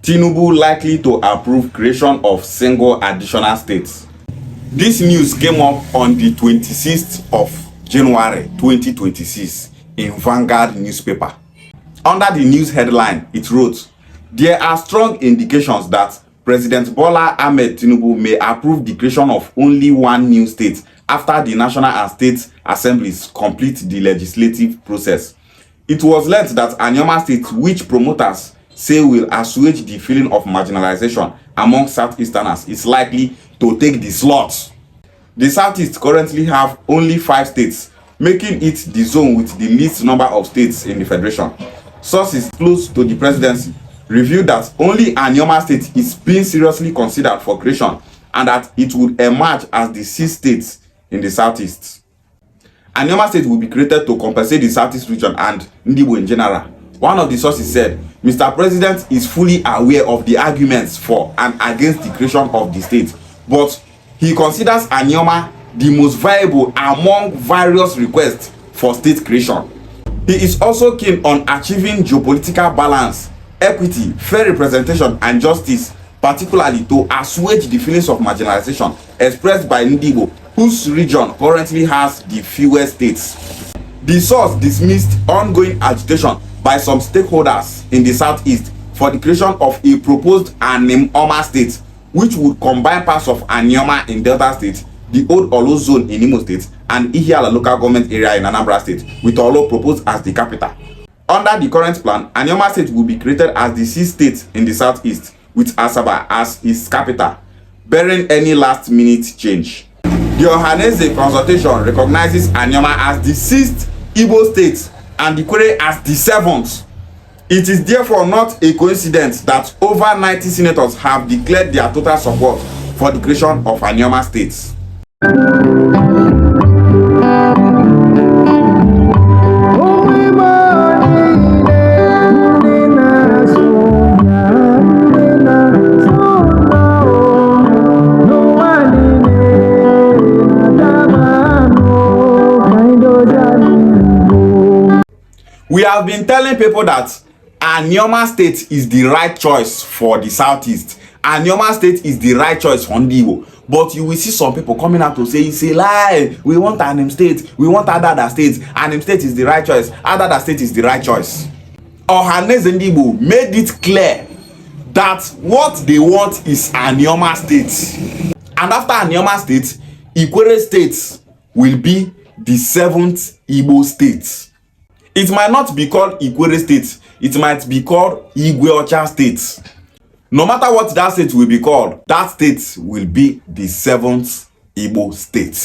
Tinubu likely to approve creation of single additional states. This news came up on the 26th of January 2026 in Vanguard newspaper. Under the news headline, it wrote, "There are strong indications that President Bola Ahmed Tinubu may approve the creation of only one new state after the National and State Assemblies complete the legislative process." It was learnt that Anioma State, which promoters say will assuage the feeling of marginalization among Southeasterners, is likely to take the slot. The Southeast currently have only 5 states, making it the zone with the least number of states in the federation. Sources close to the presidency revealed that only Anioma State is being seriously considered for creation and that it would emerge as the 6th state in the Southeast. Anioma State will be created to compensate the Southeast region and Igbo in general. One of the sources said, "Mr. President is fully aware of the arguments for and against the creation of the state, but he considers Anioma the most viable among various requests for state creation. He is also keen on achieving geopolitical balance, equity, fair representation, and justice, particularly to assuage the feelings of marginalization expressed by Igbo, whose region currently has the fewest states." The source dismissed ongoing agitation by some stakeholders in the Southeast for the creation of a proposed Anioma State, which would combine parts of Anioma in Delta State, the old Olo zone in Imo State, and Ihiala local government area in Anambra State, with Olo proposed as the capital. Under the current plan, Anioma State will be created as the 6th state in the Southeast, with Asaba as its capital, barring any last-minute change. The Ohaneze consultation recognizes Anioma as the 6th Igbo state and the Kwere as the 7th. It is therefore not a coincidence that over 90 senators have declared their total support for the creation of Anioma states. We have been telling people that Anioma State is the right choice for the Southeast. Anioma State is the right choice for Igbo. But you will see some people coming out to say, it's a lie. We want Anim State. We want Adada State. Anim State is the right choice. Adada State is the right choice. Ohaneze Igbo made it clear that what they want is Anioma State. And after Anioma State, Ikwere State will be the 7th Igbo state. It might not be called Ikwere State. It might be called Igweocha State. No matter what that state will be called, that state will be the 7th Igbo state.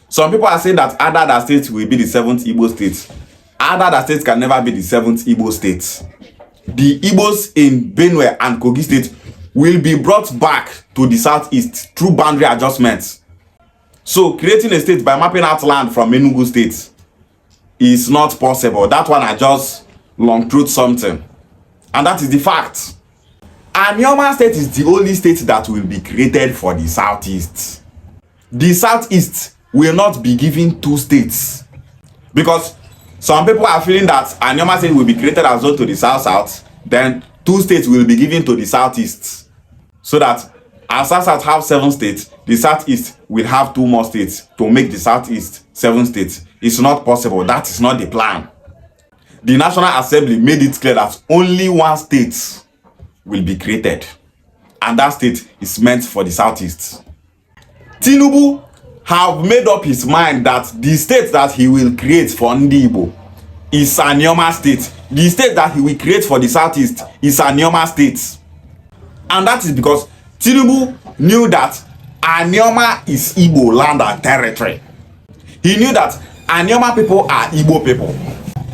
Some people are saying that Adada State will be the 7th Igbo state. Adada State can never be the 7th Igbo state. The Igbos in Benue and Kogi State will be brought back to the Southeast through boundary adjustments. So creating a state by mapping out land from Enugu State is not possible. That one I just long truth something, and that is the fact. Anioma State is the only state that will be created for the Southeast. The Southeast will not be given 2 states, because some people are feeling that Anioma State will be created as well to the South, then 2 states will be given to the Southeast, so that as South have 7 states, the Southeast will have 2 more states to make the Southeast 7 states. It's not possible. That is not the plan. The National Assembly made it clear that only 1 state will be created, and that state is meant for the Southeast. Tinubu have made up his mind that the state that he will create for Igbo is Anioma State. The state that he will create for the Southeast is Anioma State. And that is because Tinubu knew that Anioma is Igbo land and territory. He knew that Anioma people are Igbo people.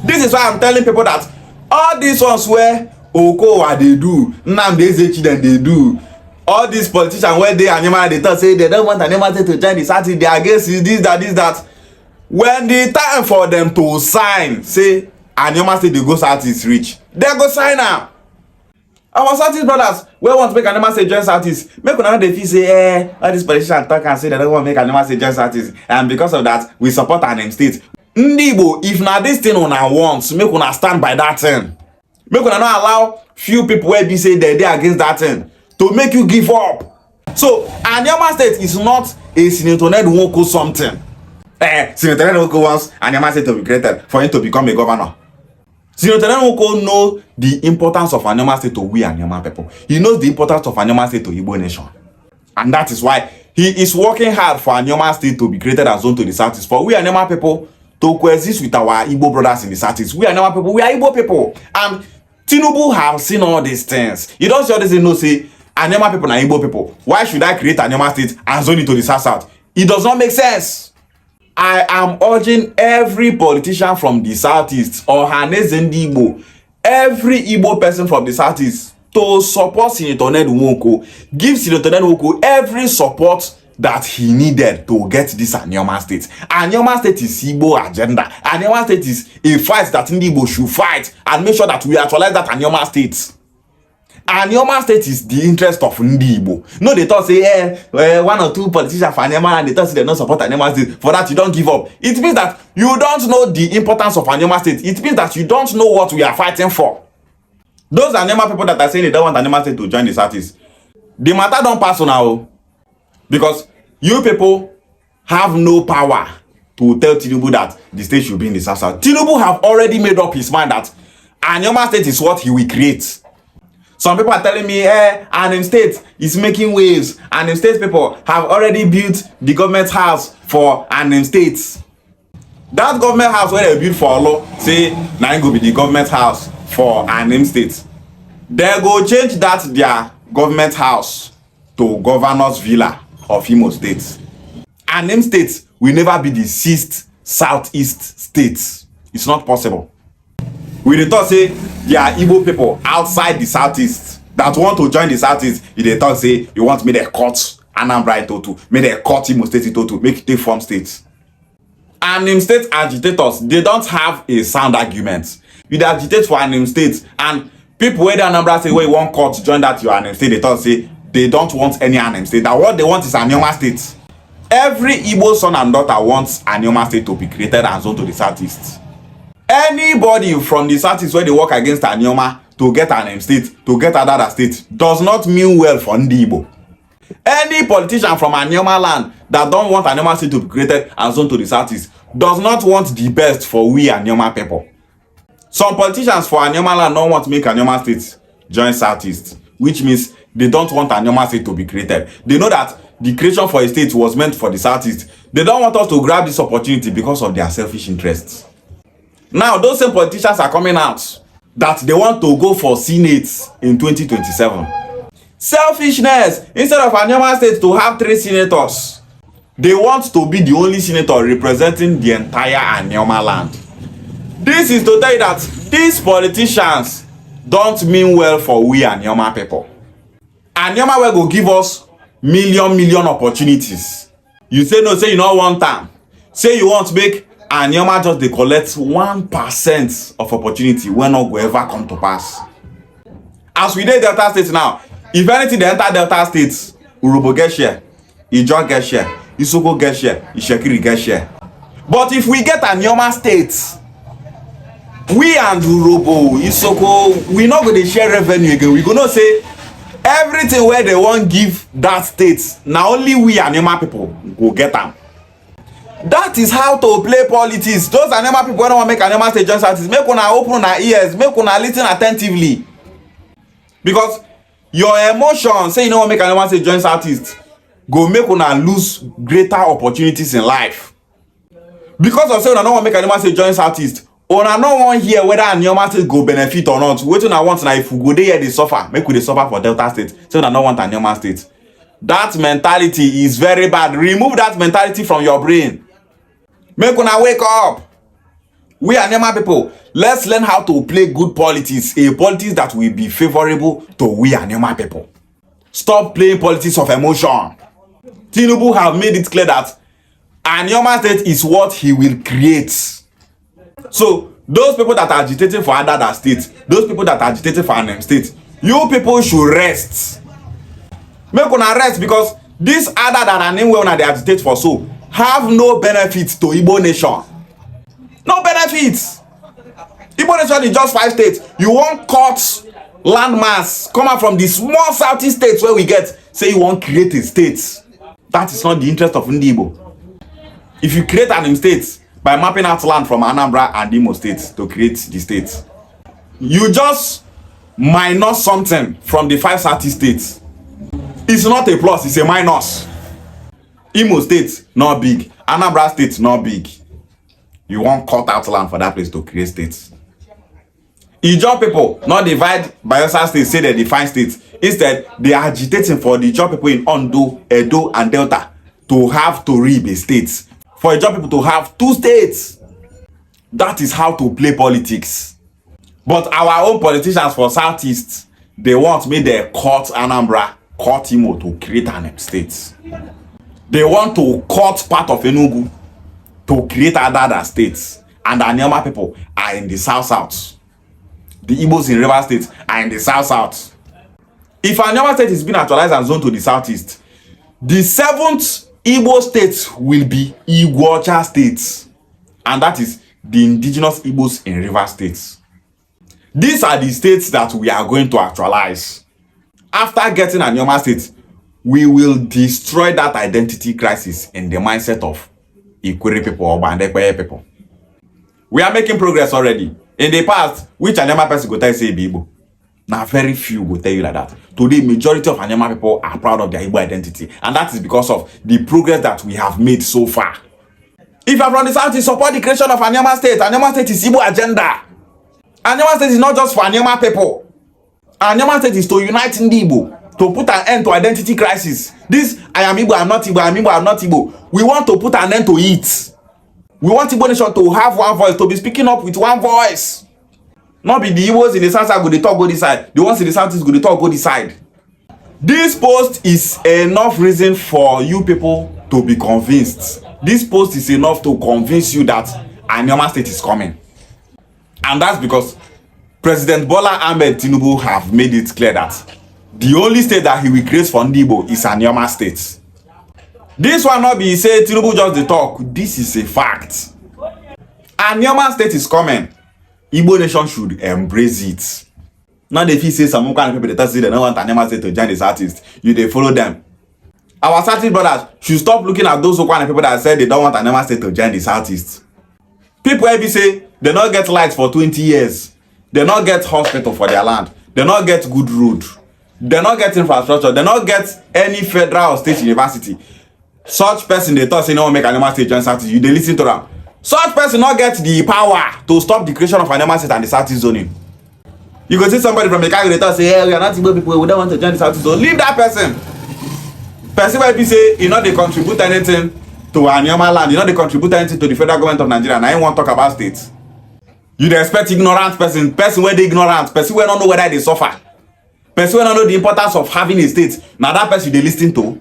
This is why I'm telling people that all these ones where Okowa they do, Nnamdi Ezekiden they do, all these politicians where they Anioma they talk say they don't want Anioma State to join the Southeast, they are against this, that. When the time for them to sign, say Anioma State they go Southeast reach, they go sign now. Our Southeast brothers, we want to make Anioma State join Southeast. Make una dey feel say, all these politicians talk and say they don't want to make Anioma State join Southeast, and because of that, we support Anim State. Igbo, if na this thing una want, make una stand by that thing. Make una not allow few people where be say they against that thing to make you give up. So Anioma State is not a Senator Ned Nwoko something. Senator Ned Nwoko wants Anioma State to be created for him to become a governor. Senator Ned Nwoko knows the importance of Anioma State to we Anioma people. He knows the importance of Anioma State to Igbo nation. And that is why he is working hard for Anioma State to be created as zone to the southeast. For we Anioma people to coexist with our Igbo brothers in the southeast. We Anioma people, we are Igbo people. And Tinubu have seen all these things. You don't see all this thing, no say Anioma people and Igbo people. Why should I create Anioma State and zone it to the south? It does not make sense. I am urging every politician from the southeast or Igbo, every Igbo person from the southeast to support Senator Ned Nwoko. Give Senator Ned Nwoko every support that he needed to get this Anioma State. Anioma State is Igbo agenda. Anioma State is a fight that Igbo should fight and make sure that we actualize that Anioma State. Anioma State is the interest of Igbo. No, they thought say, one or two politicians for Anioma and they thought they don't support Anioma State. For that, you don't give up. It means that you don't know the importance of Anioma State. It means that you don't know what we are fighting for. Those Anioma people that are saying they don't want Anioma State to join the Southeast, the matter don't pass on now. Because you people have no power to tell Tinubu that the state should be in the South. Tinubu have already made up his mind that Anioma State is what he will create. Some people are telling me, Anioma State is making waves. Anioma State people have already built the government house for Anioma State. That government house where they built for Olo, say, now it go be the government house for Anioma State. They go change that their government house to Governor's Villa of Imo State. Anioma State will never be the 6th southeast state. It's not possible. We thought say there are Igbo people outside the southeast that want to join the southeast. They thought say you want me to cut Anambra into me they cut Imo State into make it a form state. Anioma State agitators, they don't have a sound argument. You agitate for Anioma State and people where the Anambra say where you want cut join that your Anioma State, they thought say they don't want any Anioma State. That what they want is Anioma State. Every Igbo son and daughter wants Anioma State to be created and zone to the southeast. Anybody from the southeast where they work against Anioma to get Anioma State, to get another state, does not mean well for Igbo. Any politician from Anioma land that don't want Anioma State to be created and zone to the southeast does not want the best for we Anioma people. Some politicians for Anioma land don't want to make Anioma State join southeast, which means they don't want Anioma State to be created. They know that the creation for a state was meant for the southeast. They don't want us to grab this opportunity because of their selfish interests. Now, those same politicians are coming out that they want to go for Senate in 2027. Selfishness. Instead of Anioma State to have 3 senators, they want to be the only senator representing the entire Anioma land. This is to tell you that these politicians don't mean well for we Anioma people. Anioma will go give us million opportunities. You say no, say you don't want time. Say you want to make Anioma just they collect 1% of opportunity when not go ever come to pass. As we did Delta State now, if anything they enter Delta State, Urobo get share, Ijo get share, Isoko get share, Ishekiri get share. But if we get Anioma State, we and Urobo, Isoko, we not going to share revenue again. We gonna say everything where they want give that state, now only we Anioma people go get them. That is how to play politics. Those Anioma people don't want to make Anioma State join southeast. Make una open our ears, make una listen attentively. Because your emotion say you don't want to make Anioma State join southeast go make una lose greater opportunities in life. Because of say una don't want to make Anioma State join southeast, una no wan hear whether Anioma State go benefit or not. Wetin una want na if we go dey here dey suffer, make we dey suffer for Delta State. Say una no want Anioma State. That mentality is very bad. Remove that mentality from your brain. Make una wake up. We Anioma people, let's learn how to play good politics, a politics that will be favorable to we Anioma people. Stop playing politics of emotion. Tinubu have made it clear that Anioma State is what he will create. So those people that are agitating for other states, those people that are agitating for Anioma State, you people should rest. Make una rest, because this other than Anioma una they agitate for so have no benefits to Igbo nation. No benefits. Igbo nation is just 5 states. You won't cut landmass come out from the small southeast states where we get, say you won't create a state. That is not the interest of Ndi Igbo. If you create an state by mapping out land from Anambra and Imo states to create the state, you just minus something from the 5 southeast states. It's not a plus, it's a minus. Imo state not big, Anambra state not big. You won't cut out land for that place to create states. Ijaw people not divide Bayelsa state, say they define states. Instead, they are agitating for the Ijaw people in Ondo, Edo, and Delta to have to be states. For Ijaw people to have 2 states. That is how to play politics. But our own politicians for Southeast, they want me they cut Anambra, cut Imo to create an state. They want to cut part of Enugu to create other states. And the Anioma people are in the south. The Igbos in River State are in the south. If Anioma State is being actualized and zoned to the southeast, the 7th Igbo state will be Iguacha State. And that is the indigenous Igbos in River State. These are the states that we are going to actualize. After getting Anioma State, we will destroy that identity crisis in the mindset of Ikwere people or Bandekweye people. We are making progress already. In the past, which Anioma person go tell you say Igbo? Now very few will tell you like that. Today, majority of Anioma people are proud of their Igbo identity. And that is because of the progress that we have made so far. If you are from the south, you support the creation of Anioma State. Anioma State is Igbo agenda. Anioma State is not just for Anioma people. Anioma State is to unite Ndi Igbo, to put an end to identity crisis. This, I am Igbo, I'm not Igbo, I am Igbo, I'm not Igbo. We want to put an end to it. We want Igbo nation to have one voice, to be speaking up with one voice. Not be the Igbos in the south side go dey talk go this side. The ones in the southeast go dey talk go this side. This post is enough reason for you people to be convinced. This post is enough to convince you that Anioma State is coming. And that's because President Bola Ahmed Tinubu have made it clear that the only state that he will create for Ndi Igbo is Anioma State. This one not be say Tinubu just the talk. This is a fact. Anioma State is coming. Igbo nation should embrace it. Now if he say some kind of people that say they don't want Anioma State to join the Southeast, you they follow them. Our Southeast brothers should stop looking at those kind of people that said they don't want Anioma State to join the Southeast. People every say they not get lights for 20 years. They not get hospital for their land. They not get good road. They not get infrastructure. They not get any federal or state university. Such person they thought say no make Anioma State join Southeast. You they listen to them. Such person not get the power to stop the creation of Anioma State and the Southeast zoning. You go see somebody from the Chicago they say, hey, we are not Igbo people, we don't want to join the Southeast zone. Leave that person. Person will be say, you know they contribute anything to Anioma land, you know they contribute anything to the federal government of Nigeria, and I ain't want to talk about states. You dey expect ignorant person where they ignorant, person where don't know whether they suffer, person where don't know the importance of having a state. Now that person they listen to.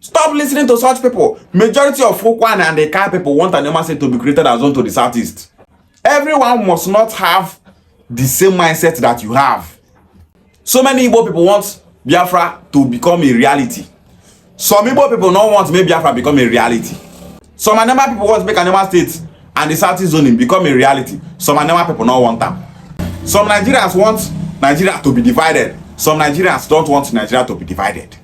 Stop listening to such people. Majority of Fukwan and the Kai people want Anioma State to be created as zone to the southeast. Everyone must not have the same mindset that you have. So many Igbo people want Biafra to become a reality. Some Igbo people don't want to make Biafra become a reality. Some Anioma people want to make Anioma State and the southeast zoning become a reality. Some Anioma people don't want that. Some Nigerians want Nigeria to be divided. Some Nigerians don't want Nigeria to be divided.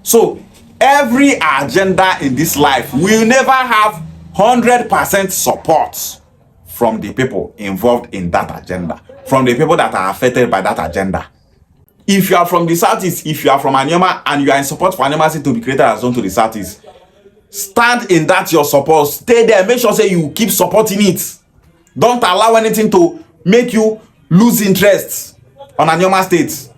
So every agenda in this life will never have 100% support from the people involved in that agenda, from the people that are affected by that agenda. If you are from the southeast, if you are from Anioma and you are in support for Anioma State to be created as zone to the southeast, stand in that your support. Stay there. Make sure say you keep supporting it. Don't allow anything to make you lose interest on Anioma State.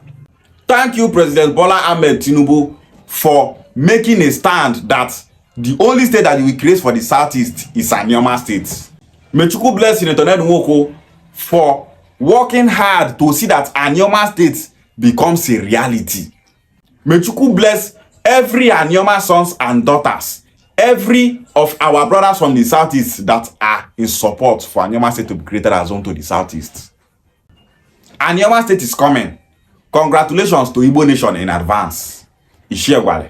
Thank you, President Bola Ahmed Tinubu, for making a stand that the only state that we create for the southeast is Anioma State. May Chukwu bless Senator Ned Nwoko for working hard to see that Anioma State becomes a reality. May Chukwu bless every Anioma sons and daughters, every of our brothers from the southeast that are in support for Anioma State to be created as zone to the southeast. Anioma State is coming. Congratulations to Igbo Nation in advance. Ishiegwale.